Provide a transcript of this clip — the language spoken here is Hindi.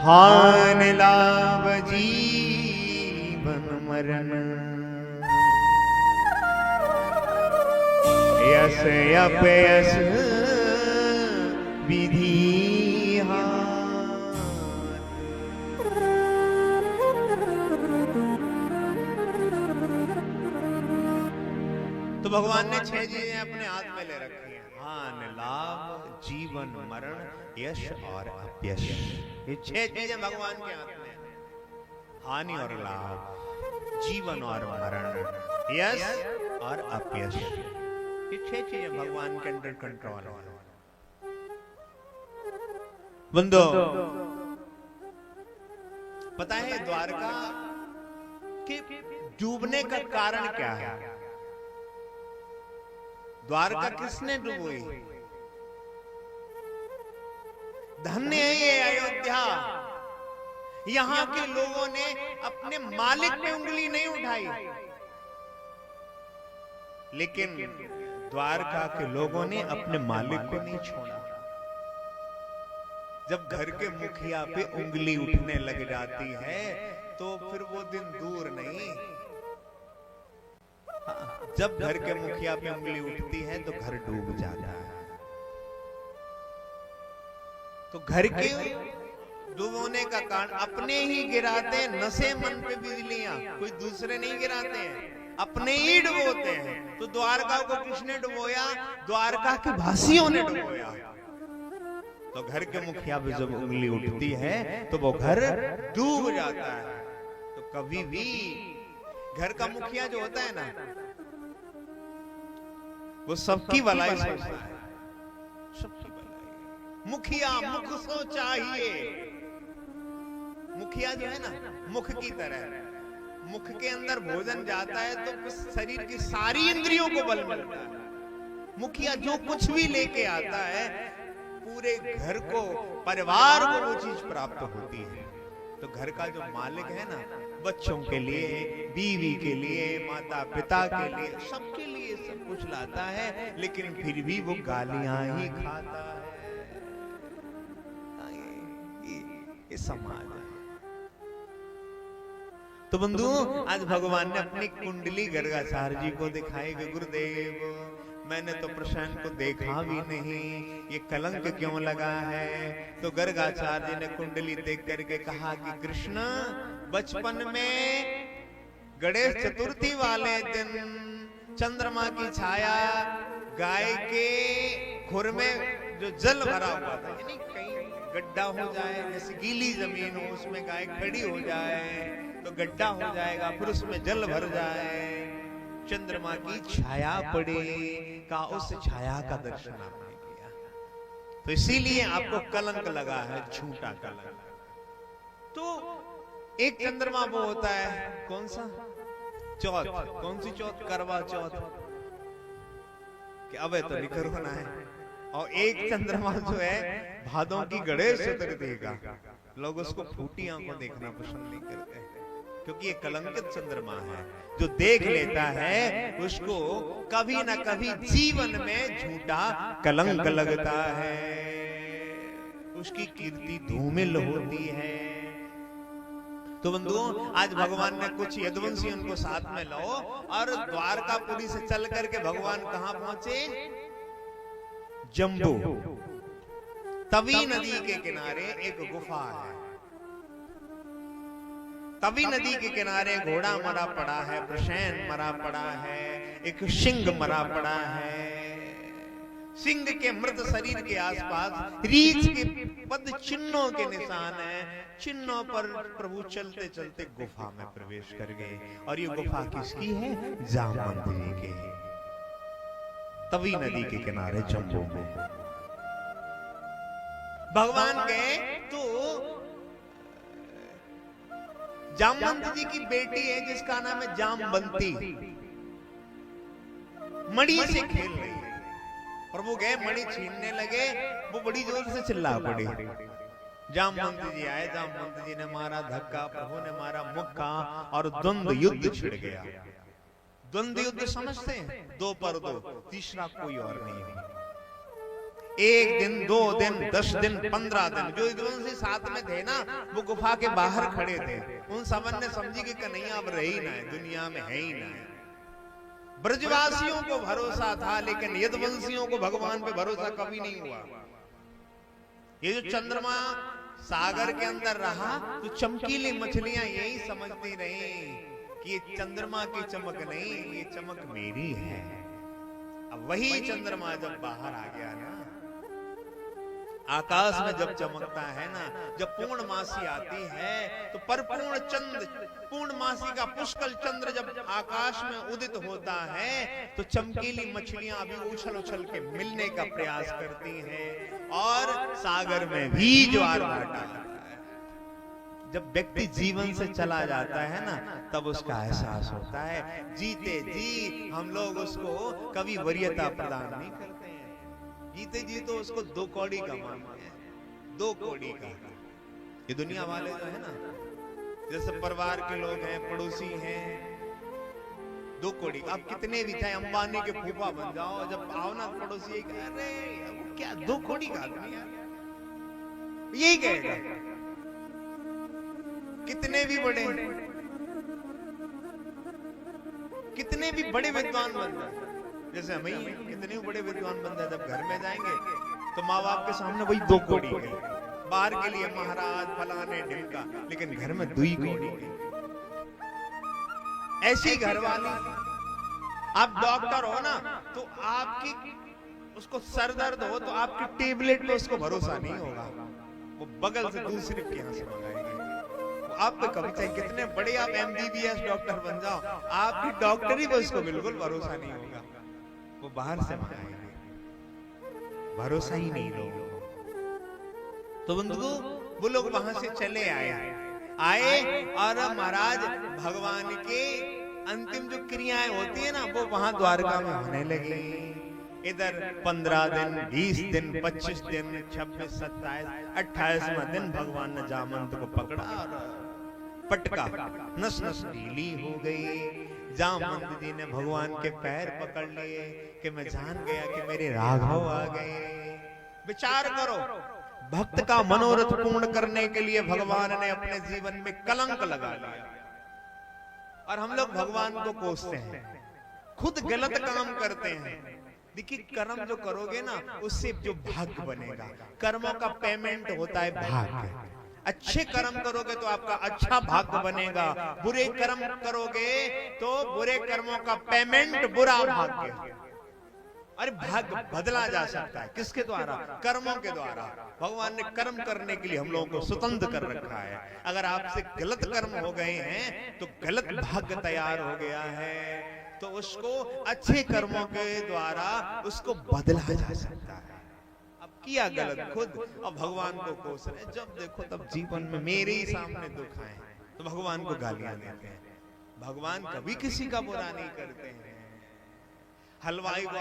हान लाभ जीवन मरण, यस अपयस विधि हाथ। तो भगवान ने 6 चीजें अपने हाथ में ले रखी हैं, हान लाभ जीवन मरण यश और अपयश। ये 6 चीजें भगवान के हाथ में, हानि और लाभ, जीवन और मरण, यश और अपयश। ये 6 चीजें भगवान के अंडर कंट्रोल है। बंदो, पता है द्वारका के डूबने का कारण क्या है? द्वारका किसने डुबोई? धन्य है ये अयोध्या, यहां के लोगों ने अपने मालिक पे उंगली नहीं उठाई, लेकिन द्वारका के लोगों ने अपने मालिक को नहीं छोड़ा। जब घर के मुखिया पे उंगली उठने लग जाती है तो फिर वो दिन दूर नहीं। जब घर के मुखिया पे उंगली उठती है तो घर डूब जाता है। तो घर के डूबने का कारण अपने ही गिराते हैं, नशे मन पे बिजलियां, कोई दूसरे नहीं गिराते हैं, अपने ही डुबोते हैं। तो द्वारका को किसने डुबोया? द्वारका के वासियों ने डुबोया। तो घर के मुखिया पे जब उंगली उठती है तो वो घर डूब जाता है। तो कभी भी घर का मुखिया जो होता है ना, वो सबकी भलाई सोचता है, सबकी भलाई। मुखिया मुख सो चाहिए। मुखिया जो है ना, मुख की तरह, मुख के अंदर भोजन जाता है तो शरीर की सारी इंद्रियों को बल मिलता है। मुखिया जो कुछ भी लेके आता है, पूरे घर को, परिवार को वो चीज प्राप्त होती है। तो घर का जो मालिक है ना, बच्चों के लिए, बीवी के लिए, माता पिता के लिए, सबके लिए सब कुछ लाता है, लेकिन फिर भी वो गालियां ही खाता है। ये समाज है। तो बंधु, आज भगवान ने अपनी कुंडली गर्गाचार्य जी को दिखाई कि गुरुदेव, मैंने तो प्रशांत को देखा भी नहीं, ये कलंक क्यों लगा है? तो गर्गाचार्य जी ने कुंडली देख करके कहा कि कृष्ण, बचपन में गणेश चतुर्थी वाले दिन चंद्रमा की छाया गाय के खुर में जो जल भरा हुआ था, यानी कहीं गड्ढा हो जाए, जैसे गीली जमीन हो, उसमें गाय खड़ी हो जाए तो गड्ढा हो जाएगा, फिर उसमें जल भर जाए, चंद्रमा की छाया पड़े, का उस छाया का दर्शन आपने किया, तो इसीलिए आपको कलंक लगा है, झूठा कलंक। तो एक चंद्रमा वो होता है, कौन सा? चौथ। कौन सी चौथ? करवा चौथ, कि अब तो निकर होना है। और एक चंद्रमा जो है भादों की गणेश चतुर्थी का, लोग उसको फूटी आंखों देखना पसंद नहीं करते हैं, क्योंकि ये कलंकित चंद्रमा है। जो देख लेता है उसको कभी ना कभी जीवन में झूठा कलंक लगता है, उसकी कीर्ति धूमिल होती है। तो बंधुओं, आज भगवान ने कुछ यदुवंशी उनको साथ में लाओ, और द्वारकापुरी से चल करके भगवान कहां पहुंचे? जम्बू। तवी नदी के किनारे एक गुफा है। तवी नदी के किनारे घोड़ा मरा पड़ा है, प्रशैन मरा पड़ा है, एक सिंह मरा पड़ा है। सिंह के मृत शरीर के आसपास रीछ के पद चिन्हों के निशान हैं। चिन्हों पर प्रभु चलते चलते गुफा में प्रवेश कर गए। और ये गुफा किसकी है? जामवंत जी के, तवी नदी के किनारे जम्बू में। भगवान गए तो जामवंत जी की बेटी है जिसका नाम है जामवंती, मणि से खेल रही है। और वो गए, मणि छीनने लगे, वो बड़ी जोर से चिल्ला पड़ी। जामवंत जी आए, जामवंत जी ने मारा धक्का, प्रभु ने मारा मुक्का, और द्वंद्व युद्ध छिड़ गया। द्वंद्व युद्ध समझते हैं? 2 पर 2, तीसरा कोई और नहीं है। 1 दिन 2 दिन 10 दिन 15 दिन जो यदुवंशी साथ में थे ना, वो गुफा के बाहर खड़े थे। उन सबन ने समझी कि कन्हैया अब रही ना है, दुनिया में है ही ना है। ब्रजवासियों को भरोसा था, लेकिन यदुवंशियों को भगवान पे भरोसा कभी नहीं हुआ। ये जो चंद्रमा सागर के अंदर रहा, तो चमकीली मछलियां यही समझती रही कि ये चंद्रमा की चमक नहीं, ये चमक मेरी है। अब वही चंद्रमा जब बाहर आ गया ना, आकाश में जब चमकता है ना, जब पूर्णमासी आती है, तो परिपूर्ण चंद्र, पूर्णमासी का पुष्कल चंद्र जब आकाश में उदित होता है, तो चमकीली मछलियां अभी उछल उछल के मिलने का प्रयास करती हैं और सागर में भी ज्वार भाटा है। जब व्यक्ति जीवन से चला जाता है ना, तब उसका एहसास होता है। जीते जी हम लोग उसको कभी वरीयता प्रदान नहीं करते हैं। जीते जी तो उसको 2 कौड़ी का मानते हैं, 2 कौड़ी का। ये दुनिया वाले जो है ना, जैसे परिवार के लोग हैं, पड़ोसी हैं, 2 कौड़ी का। आप कितने भी चाहे अंबानी के फूफा बन जाओ, जब आओ ना पड़ोसी अरे वो क्या 2 कौड़ी का आदमी है, यही कहेगा। कितने भी बड़े, कितने भी बड़े विद्वान बन जाए, जैसे हम ही कितने भी बड़े विद्वान बन जाए, जब घर में जाएंगे तो माँ बाप के सामने वही 2 कौड़ी है। बाहर के लिए महाराज फलाने ढिमका, लेकिन घर में 2 कौड़ी है। ऐसी घरवाली। आप डॉक्टर हो ना, तो आपकी उसको सर दर्द हो तो आपकी टेबलेट पे उसको भरोसा नहीं होगा, वो बगल से दूसरे के यहाँ से मंगाएंगे। आप तो कभी चाहे कितने बड़े आप MBBS डॉक्टर बन जाओ, आपकी डॉक्टरी पे उसको बिल्कुल भरोसा नहीं होगा, वो बाहर से मंगाएंगे। भरोसा ही नहीं लोगों को। तो बंधु, वो लोग वहां से चले आए और महाराज भगवान के अंतिम जो क्रियाएं होती है ना, वो वहां द्वारका में होने लगी। इधर 15 दिन 20 दिन 25 दिन 26 27 28वां दिन भगवान ने जामवंत को पकड़ा और पटका, नस नस ढीली हो गई। जामवंत जी ने भगवान के पैर पकड़ लिए कि मैं जान गया कि मेरे राघव आ गए। विचार करो, भक्त का मनोरथ पूर्ण करने के लिए भगवान ने अपने जीवन में कलंक लगा लिया, और हम लोग भगवान को कोसते हैं, खुद गलत काम करते हैं। देखिए, कर्म जो करोगे ना, उससे जो भाग्य बनेगा, कर्मों का पेमेंट होता है भाग्य। अच्छे कर्म करोगे तो आपका अच्छा भाग्य बनेगा, बुरे कर्म करोगे तो बुरे कर्मों का पेमेंट बुरा भाग्य। अरे भाग्य बदला जा सकता है, किसके द्वारा? कर्मों के द्वारा। भगवान ने कर्म करने के लिए हम लोगों को स्वतंत्र कर रखा है। अगर आपसे गलत कर्म हो गए हैं तो गलत भाग्य तैयार हो गया है, तो उसको अच्छे कर्मों के द्वारा उसको बदला जा सकता है। अब किया गलत खुद, और भगवान को कोस रहे, जब देखो तब जीवन में मेरे ही सामने दुख आए तो भगवान को गालियां देते हैं। भगवान कभी किसी का बुरा नहीं करते हैं। हलवाई